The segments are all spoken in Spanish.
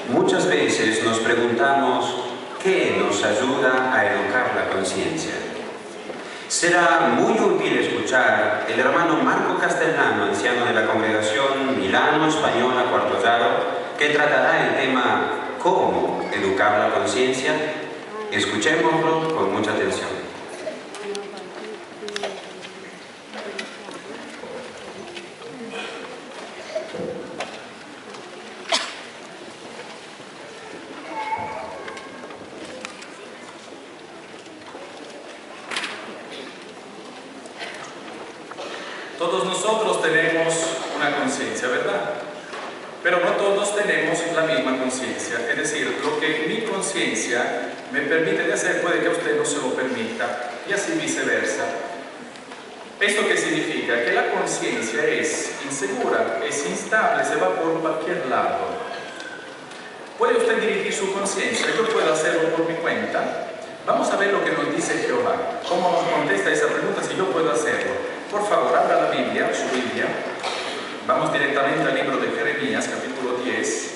Muchas veces nos preguntamos qué nos ayuda a educar la conciencia. Será muy útil escuchar el hermano Marco Castellano, anciano de la congregación Milano Española Quarto que tratará el tema ¿cómo educar la conciencia? Escuchémoslo con mucha atención. Todos nosotros tenemos una conciencia, ¿verdad? Pero no todos tenemos la misma conciencia. Es decir, lo que mi conciencia me permite de hacer puede que a usted no se lo permita, y así viceversa. ¿Esto qué significa? Que la conciencia es insegura, es instable, se va por cualquier lado. ¿Puede usted dirigir su conciencia? Yo puedo hacerlo por mi cuenta. Vamos a ver lo que nos dice Jehová. ¿Cómo nos contesta esa pregunta si yo puedo hacerlo? Por favor, abra la Biblia, su Biblia. Vamos directamente al libro de Jeremías, capítulo 10.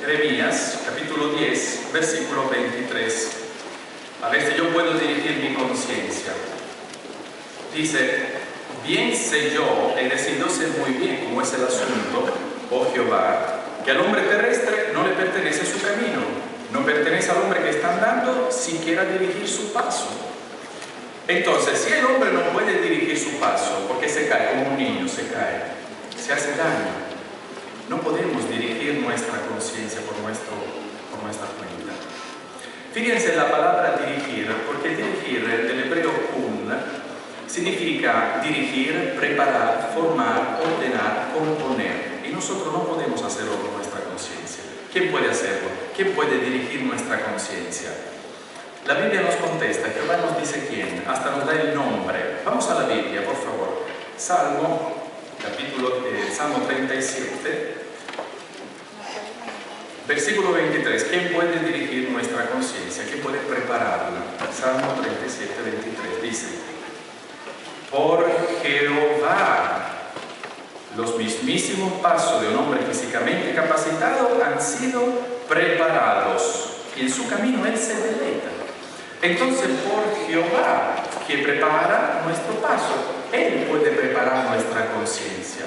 Jeremías, capítulo 10, versículo 23. A ver si yo puedo dirigir mi conciencia. Dice: bien sé yo, es decir, yo sé muy bien cómo es el asunto, oh Jehová, que al hombre terrestre no le pertenece su camino, no pertenece al hombre que está andando siquiera dirigir su paso. Entonces, si el hombre no puede dirigir su paso, porque se cae como un niño, se cae, se hace daño, no podemos dirigir nuestra conciencia por nuestra cuenta. Fíjense en la palabra dirigir, porque dirigir del hebreo kun significa dirigir, preparar, formar, ordenar, componer. Y nosotros no podemos hacerlo con nuestra conciencia. ¿Quién puede hacerlo? ¿Quién puede dirigir nuestra conciencia? La Biblia nos contesta, Jehová nos dice quién, hasta nos da el nombre. Vamos a la Biblia, por favor. Salmo 37, versículo 23. ¿Quién puede dirigir nuestra conciencia? ¿Quién puede prepararla? Salmo 37, 23 dice: por Jehová los mismísimos pasos de un hombre físicamente capacitado han sido preparados, y en su camino él se deleita. Entonces, por Jehová, que prepara nuestro paso, él puede preparar nuestra conciencia.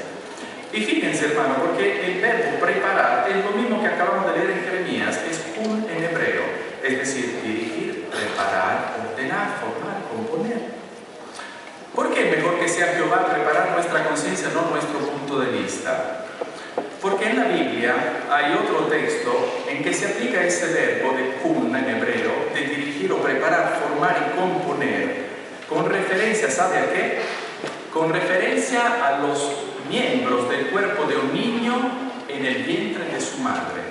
Y fíjense, hermano, porque el verbo preparar es lo mismo que acabamos de leer en Jeremías, es kun en hebreo, es decir, dirigir, preparar, ordenar, formar, componer. ¿Por qué es mejor que sea Jehová preparar nuestra conciencia, no nuestro punto de vista? Porque en la Biblia hay otro texto en que se aplica ese verbo de kun en hebreo, de dirigir o preparar, formar y componer, con referencia, ¿sabe a qué? Con referencia a los miembros del cuerpo de un niño en el vientre de su madre.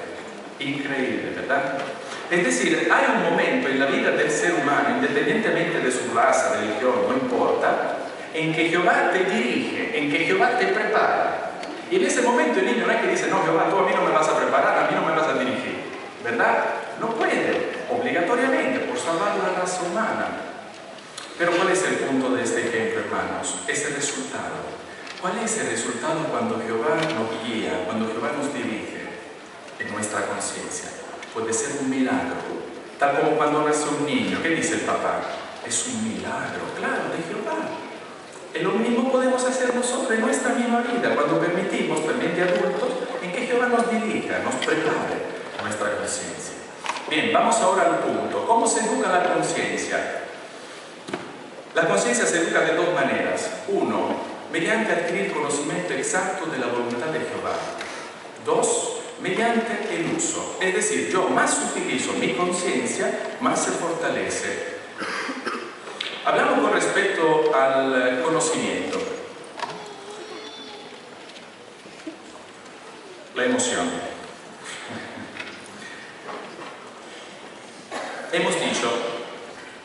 Increíble, ¿verdad? Es decir, hay un momento en la vida del ser humano, independientemente de su raza, religión, no importa, en que Jehová te dirige, en que Jehová te prepara. Y en ese momento el niño no es que dice: no, Jehová, tú a mí no me vas a preparar, a mí no me vas a dirigir, ¿verdad? No puede, obligatoriamente, por salvar la raza humana. Pero ¿cuál es el punto de este ejemplo, hermanos? Es el resultado. ¿Cuál es el resultado cuando Jehová nos guía, cuando Jehová nos dirige en nuestra conciencia? Puede ser un milagro, tal como cuando nace un niño. ¿Qué dice el papá? Es un milagro, claro, de Jehová. Y lo mismo podemos hacer nosotros en nuestra misma vida, cuando permitimos, también adultos, en que Jehová nos dirija, nos prepare nuestra conciencia. Bien, vamos ahora al punto. ¿Cómo se educa la conciencia? La conciencia se educa de dos maneras. Uno, mediante adquirir conocimiento exacto de la voluntad de Jehová. Dos, mediante el uso. Es decir, yo más utilizo mi conciencia, más se fortalece. Hablamos con respecto al conocimiento. La emoción. Hemos dicho,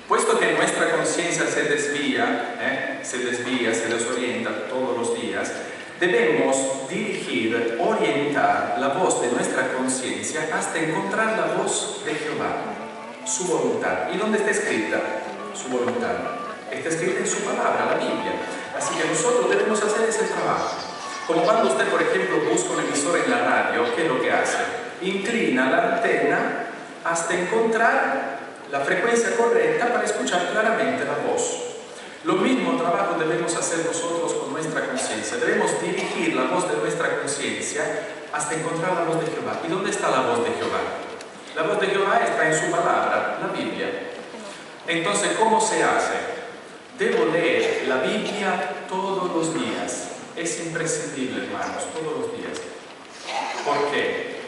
puesto que nuestra conciencia se desvía, se desorienta todos los días, debemos dirigir, orientar la voz de nuestra conciencia hasta encontrar la voz de Jehová, su voluntad. ¿Y dónde está escrita su voluntad? está escrita en su palabra, la Biblia. Así que nosotros debemos hacer ese trabajo. Como cuando usted, por ejemplo, busca un emisor en la radio, ¿qué es lo que hace? Inclina la antena hasta encontrar la frecuencia correcta para escuchar claramente la voz. Lo mismo trabajo debemos hacer nosotros con nuestra conciencia. Debemos dirigir la voz de nuestra conciencia hasta encontrar la voz de Jehová. ¿Y dónde está la voz de Jehová? La voz de Jehová está en su palabra, la Biblia. Entonces, ¿cómo se hace? Debo leer la Biblia todos los días. Es imprescindible, hermanos, todos los días. ¿Por qué?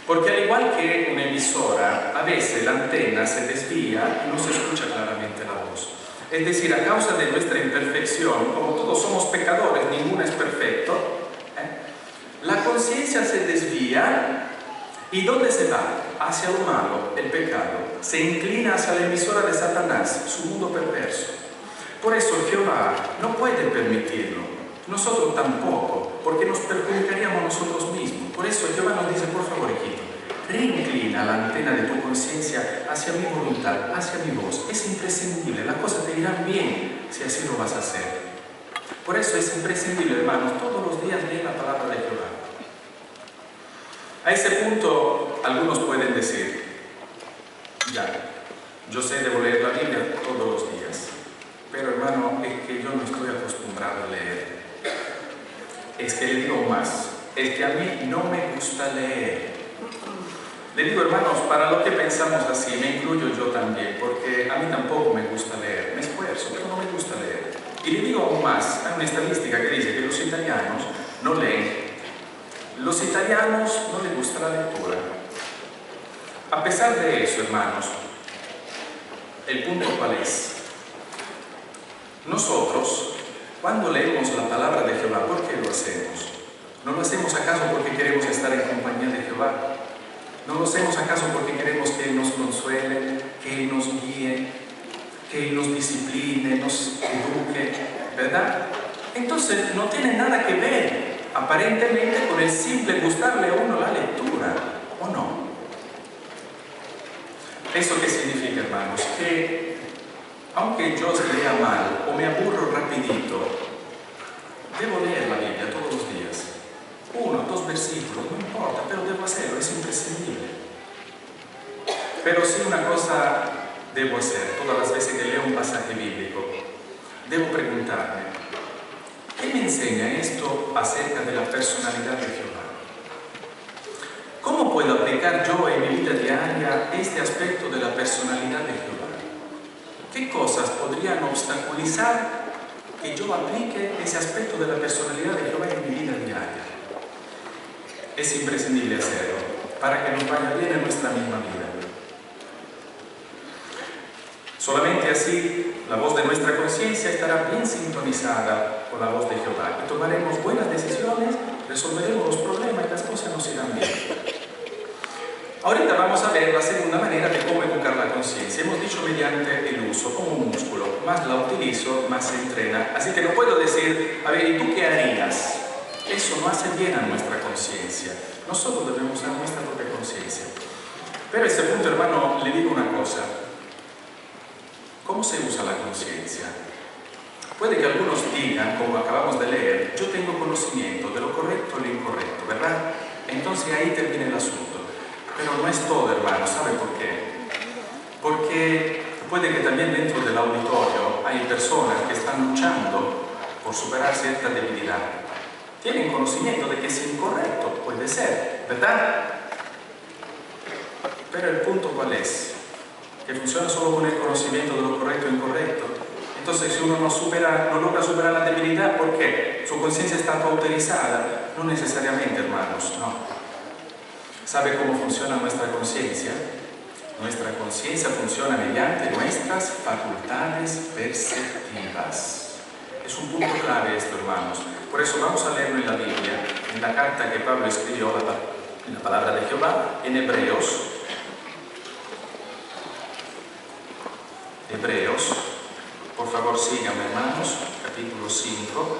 Porque al igual que una emisora, a veces la antena se desvía y no se escucha claramente la voz. Es decir, a causa de nuestra imperfección, como todos somos pecadores, ninguno es perfecto, la conciencia se desvía. ¿Y dónde se va? Hacia lo malo, el pecado. Se inclina hacia la emisora de Satanás, su mundo perverso. Por eso Jehová no puede permitirlo. Nosotros tampoco, porque nos perjudicaríamos nosotros mismos. Por eso Jehová nos dice, por favor, hijito, reinclina la antena de tu conciencia hacia mi voluntad, hacia mi voz. Es imprescindible, las cosas te irán bien si así lo vas a hacer. Por eso es imprescindible, hermanos, todos los días leer la palabra de Jehová. A ese punto, algunos pueden decir, ya, yo sé, debo leer la Biblia todos los días, pero hermano, es que yo no estoy acostumbrado a leer. Es que le digo más, es que a mí no me gusta leer. Le digo, hermanos, para lo que pensamos así, me incluyo yo también, porque a mí tampoco me gusta leer, me esfuerzo, pero no me gusta leer. Y le digo aún más, hay una estadística que dice que los italianos no leen. Los italianos no les gusta la lectura. A pesar de eso, hermanos, el punto cuál es. Nosotros, cuando leemos la palabra de Jehová, ¿por qué lo hacemos? ¿No lo hacemos acaso porque queremos estar en compañía de Jehová? ¿No lo hacemos acaso porque queremos que Él nos consuele, que Él nos guíe, que Él nos discipline, nos eduque, ¿verdad? Entonces no tiene nada que ver aparentemente con el simple gustarle a uno la lectura, ¿o no? ¿Eso qué significa, hermanos? Que aunque yo lea mal o me aburro rapidito, debo leer la Biblia todos los días. 1, 2 versículos, no importa, pero debo hacerlo, es imprescindible. Pero sí una cosa debo hacer, todas las veces que leo un pasaje bíblico, debo preguntarme, ¿qué me enseña esto acerca de la personalidad de Jehová? ¿Cómo puedo aplicar yo en mi vida diaria este aspecto de la personalidad de Jehová? ¿Qué cosas podrían obstaculizar que yo aplique ese aspecto de la personalidad de Jehová en mi vida diaria? Es imprescindible hacerlo para que nos vaya bien en nuestra misma vida. Solamente así la voz de nuestra conciencia estará bien sintonizada con la voz de Jehová y tomaremos buenas decisiones, resolveremos los problemas y las cosas nos irán bien. Ahorita vamos a ver la segunda manera de cómo educar la conciencia. Hemos dicho mediante el uso, como un músculo. Más la utilizo, más se entrena. Así que no puedo decir, a ver, ¿y tú qué harías? Eso no hace bien a nuestra conciencia. Nosotros debemos usar nuestra propia conciencia. Pero a este punto, hermano, le digo una cosa. ¿Cómo se usa la conciencia? Puede que algunos digan, como acabamos de leer, yo tengo conocimiento de lo correcto y lo incorrecto, ¿verdad? Entonces ahí termina el asunto. Pero no es todo, hermano. ¿Sabe por qué? Porque puede que también dentro del auditorio hay personas que están luchando por superar cierta debilidad. Tienen conocimiento de que es incorrecto, puede ser, ¿verdad? Pero el punto ¿cuál es? Que funciona solo con el conocimiento de lo correcto e incorrecto. Entonces, si uno no logra superar la debilidad, ¿por qué? Su conciencia está cauterizada. No necesariamente, hermanos, no. ¿Sabe cómo funciona nuestra conciencia? Nuestra conciencia funciona mediante nuestras facultades perceptivas. Es un punto clave esto, hermanos. Por eso vamos a leerlo en la Biblia, en la carta que Pablo escribió en la palabra de Jehová, en Hebreos. Hebreos, por favor síganme, hermanos, capítulo 5.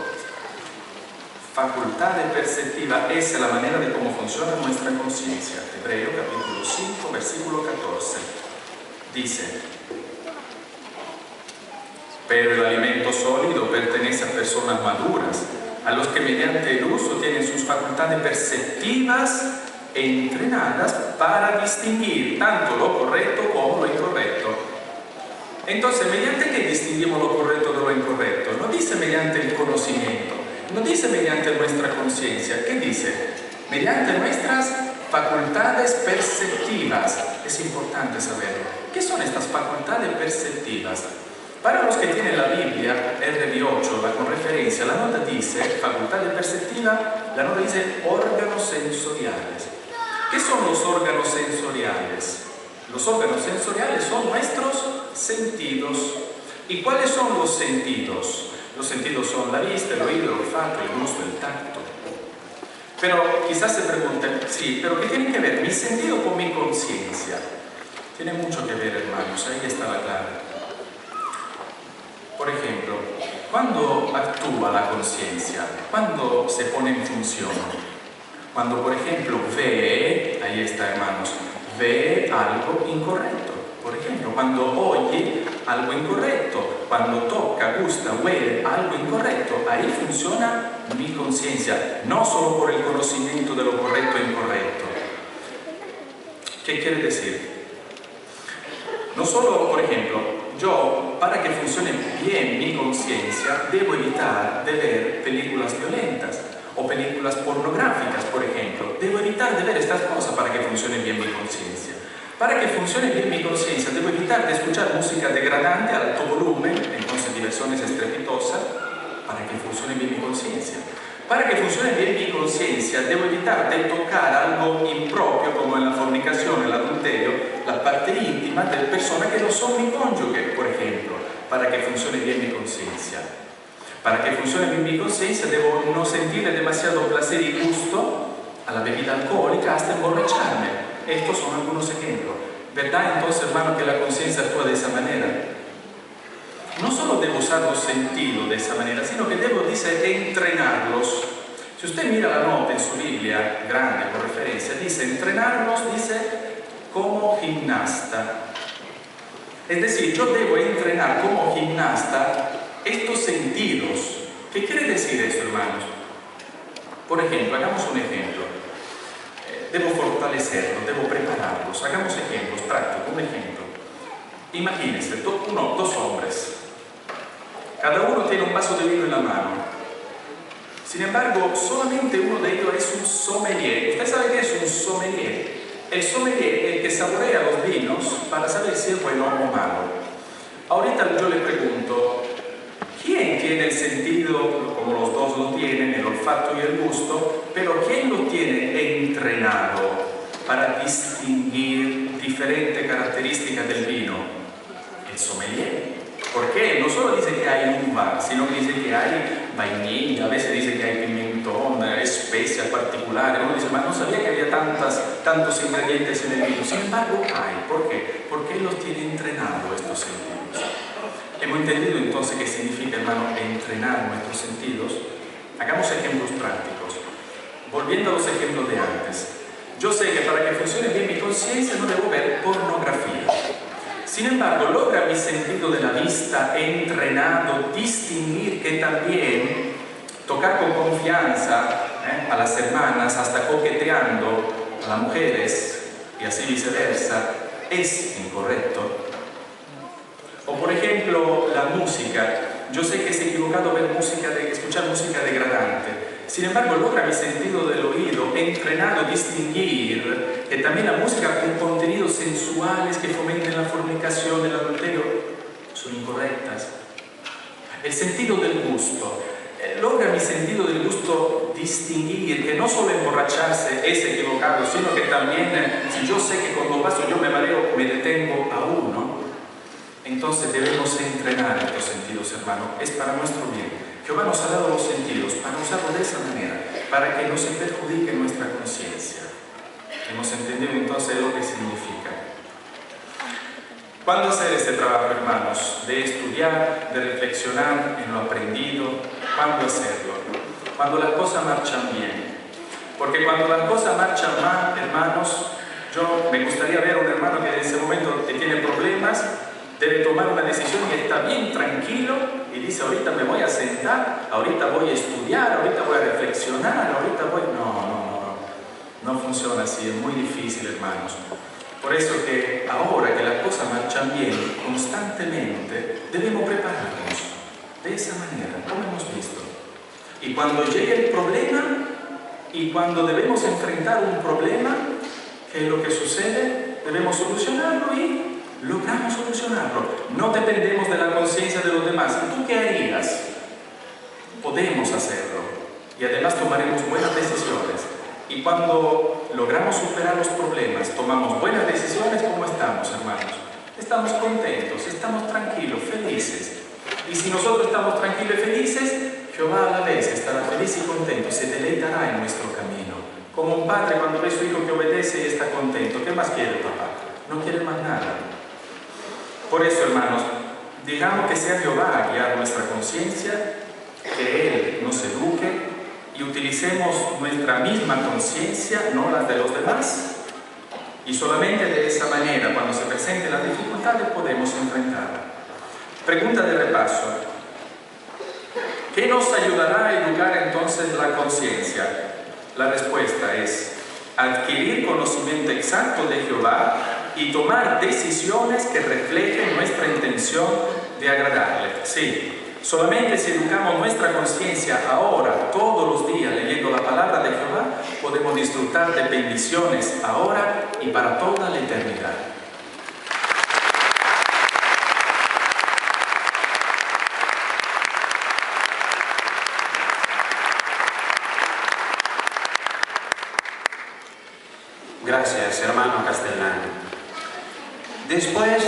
Facultad perceptiva, esa es la manera de cómo funciona nuestra conciencia. Hebreo, capítulo 5, versículo 14. Dice: pero el alimento sólido pertenece a personas maduras, a los que mediante el uso tienen sus facultades perceptivas entrenadas para distinguir tanto lo correcto como lo incorrecto. Entonces, ¿mediante qué distinguimos lo correcto de lo incorrecto? No dice mediante el conocimiento, no dice mediante nuestra conciencia. ¿Qué dice? Mediante nuestras facultades perceptivas. Es importante saberlo. ¿Qué son estas facultades perceptivas? Para los que tienen la Biblia, RB8, la con referencia, la nota dice, facultades perceptivas, la nota dice órganos sensoriales. ¿Qué son los órganos sensoriales? Los órganos sensoriales son nuestros sentidos. ¿Y cuáles son los sentidos? Los sentidos son la vista, el oído, el olfato, el gusto, el tacto. Pero quizás se pregunten, sí, pero ¿qué tiene que ver mi sentido con mi conciencia? Tiene mucho que ver, hermanos, ahí está la clave. Por ejemplo, ¿cuándo actúa la conciencia? ¿Cuándo se pone en función? Cuando, por ejemplo, ve, ahí está, hermanos, ve algo incorrecto. Por ejemplo, cuando oye algo incorrecto, cuando toca, gusta, huele algo incorrecto, ahí funciona mi conciencia, no solo por el conocimiento de lo correcto e incorrecto. ¿Qué quiere decir? No solo, por ejemplo, yo, para que funcione bien mi conciencia, debo evitar de ver películas violentas o películas pornográficas, por ejemplo. Debo evitar de ver estas cosas para que funcione bien mi conciencia. Para que funcione bien mi conciencia, debo evitar de escuchar música degradante a alto volumen, entonces diversiones estrepitosas, para que funcione bien mi conciencia. Para que funcione bien mi conciencia, debo evitar de tocar algo impropio, como en la fornicación, el adulterio, la parte íntima de personas que no son mi cónyuge, por ejemplo, para que funcione bien mi conciencia. Para que funcione bien mi conciencia, debo no sentirle demasiado placer y gusto a la bebida alcohólica hasta emborracharme. Estos son algunos ejemplos. ¿Verdad, entonces, hermano, que la conciencia actúa de esa manera? No solo debo usar los sentidos de esa manera, sino que debo, dice, entrenarlos. Si usted mira la nota en su Biblia, grande por referencia, dice, entrenarlos, dice, como gimnasta. Es decir, yo debo entrenar como gimnasta estos sentidos. ¿Qué quiere decir esto, hermanos? Por ejemplo, hagamos un ejemplo. Debo fortalecerlos, debo prepararlos. Hagamos ejemplos prácticos, un ejemplo. Imagínense, dos hombres. Cada uno tiene un vaso de vino en la mano. Sin embargo, solamente uno de ellos es un sommelier. ¿Usted sabe qué es un sommelier? El sommelier es el que saborea los vinos para saber si es bueno o malo. Ahorita yo le pregunto, ¿quién tiene el sentido, como los dos lo tienen, el olfato y el gusto, pero quién lo tiene entrenado para distinguir diferentes características del vino? El sommelier. Porque él no solo dice que hay uva, sino que dice que hay vainilla, a veces dice que hay pimentón, especias particulares. Uno dice, no sabía que había tantos ingredientes en el vino. Sin embargo, hay. ¿Por qué? Porque él los tiene entrenados, estos sentidos. Hemos entendido entonces qué significa, hermano, entrenar nuestros sentidos. Hagamos ejemplos prácticos. Volviendo a los ejemplos de antes. Yo sé que para que funcione bien mi conciencia no debo ver pornografía. Sin embargo, logra mi sentido de la vista entrenado distinguir que también tocar con confianza a las hermanas, hasta coqueteando a las mujeres y así viceversa, es incorrecto. O por ejemplo, la música. Yo sé que es equivocado ver escuchar música degradante. Sin embargo, logra mi sentido del oído entrenado a distinguir que también la música con contenidos sensuales que fomenten la fornicación, el adulterio, son incorrectas. El sentido del gusto. Logra mi sentido del gusto distinguir que no solo emborracharse es equivocado, sino que también, si yo sé que con 2 vasos yo me mareo, me detengo a uno. Entonces debemos entrenar estos sentidos, hermano. Es para nuestro bien. Jehová nos ha dado los sentidos para usarlos de esa manera, para que no se perjudique nuestra conciencia. Hemos entendido entonces lo que significa. ¿Cuándo hacer este trabajo, hermanos? De estudiar, de reflexionar en lo aprendido. ¿Cuándo hacerlo? Cuando las cosas marchan bien. Porque cuando las cosas marchan mal, hermanos, yo me gustaría ver a un hermano que en ese momento tiene problemas Debe tomar una decisión y está bien tranquilo y dice, ahorita me voy a sentar, ahorita voy a estudiar, ahorita voy a reflexionar, ahorita voy... No funciona así, es muy difícil, hermanos. Por eso que ahora que las cosas marchan bien, constantemente debemos prepararnos de esa manera, como hemos visto. Y cuando llegue el problema, y cuando debemos enfrentar un problema, ¿qué es lo que sucede? Debemos solucionarlo y logramos solucionarlo. No dependemos de la conciencia de los demás. ¿Y tú qué harías? Podemos hacerlo. Y además tomaremos buenas decisiones. Y cuando logramos superar los problemas, tomamos buenas decisiones, ¿cómo estamos, hermanos? Estamos contentos, estamos tranquilos, felices. Y si nosotros estamos tranquilos y felices, Jehová a la vez estará feliz y contento, se deleitará en nuestro camino. Como un padre cuando ve a su hijo que obedece y está contento, ¿qué más quiere, papá? No quiere más nada. Por eso, hermanos, digamos que sea Jehová a guiar nuestra conciencia, que Él nos eduque y utilicemos nuestra misma conciencia, no la de los demás, y solamente de esa manera, cuando se presenten las dificultades, podemos enfrentarla. Pregunta de repaso. ¿Qué nos ayudará a educar entonces la conciencia? La respuesta es adquirir conocimiento exacto de Jehová y tomar decisiones que reflejen nuestra intención de agradarle. Sí. Solamente si educamos nuestra conciencia ahora, todos los días, leyendo la palabra de Jehová, podemos disfrutar de bendiciones ahora y para toda la eternidad. Gracias, hermano Castellano. Después